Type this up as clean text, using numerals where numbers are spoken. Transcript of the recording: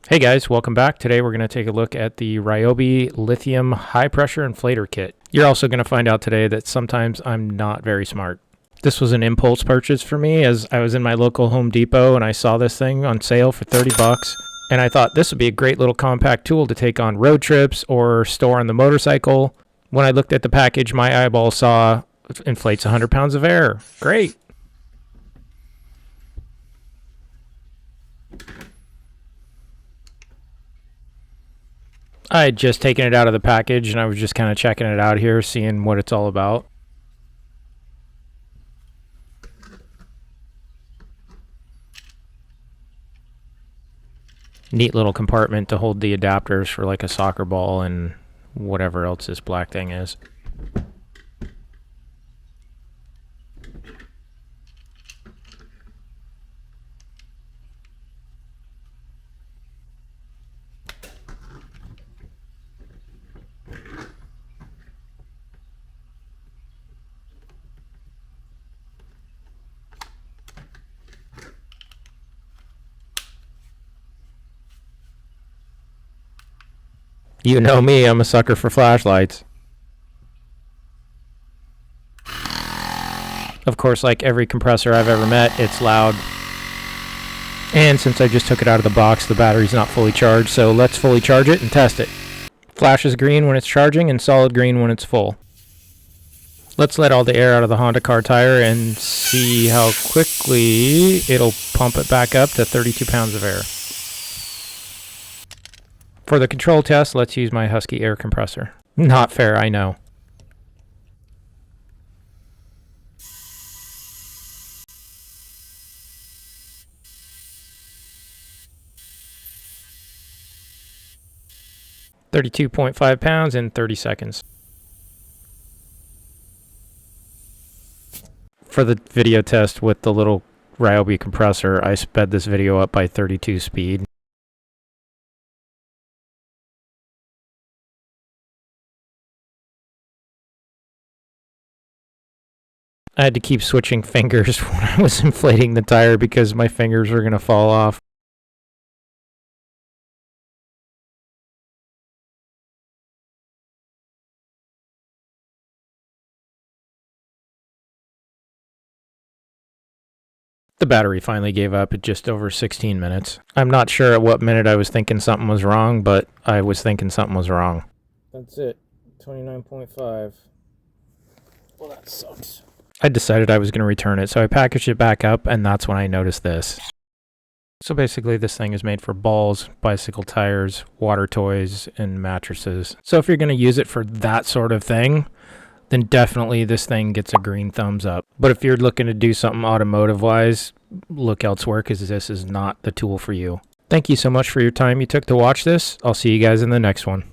Hey guys, welcome back. Today we're going to take a look at the Ryobi lithium high pressure inflator kit. You're also going to find out today that sometimes I'm not very smart. This was an impulse purchase for me as I was in my local Home Depot and I saw this thing on sale for 30 bucks. And I thought this would be a great little compact tool to take on road trips or store on the motorcycle. When I looked at the package, my eyeball saw inflates 100 pounds of air. Great. I had just taken it out of the package and I was just kind of checking it out here, seeing what it's all about. Neat little compartment to hold the adapters for like a soccer ball and whatever else this black thing is. You know me, I'm a sucker for flashlights. Of course, like every compressor I've ever met, it's loud. And since I just took it out of the box, the battery's not fully charged, so let's fully charge it and test it. Flashes green when it's charging and solid green when it's full. Let's let all the air out of the Honda car tire and see how quickly it'll pump it back up to 32 pounds of air. For the control test, let's use my Husky air compressor. Not fair, I know. £32.5 in 30 seconds. For the video test with the little Ryobi compressor, I sped this video up by 32 speed. I had to keep switching fingers when I was inflating the tire because my fingers were going to fall off. The battery finally gave up at just over 16 minutes. I'm not sure at what minute I was thinking something was wrong, but I was thinking something was wrong. That's it. 29.5. Well, that sucks. I decided I was going to return it, so I packaged it back up, and that's when I noticed this. So basically, this thing is made for balls, bicycle tires, water toys, and mattresses. So if you're going to use it for that sort of thing, then definitely this thing gets a green thumbs up. But if you're looking to do something automotive-wise, look elsewhere because this is not the tool for you. Thank you so much for your time you took to watch this. I'll see you guys in the next one.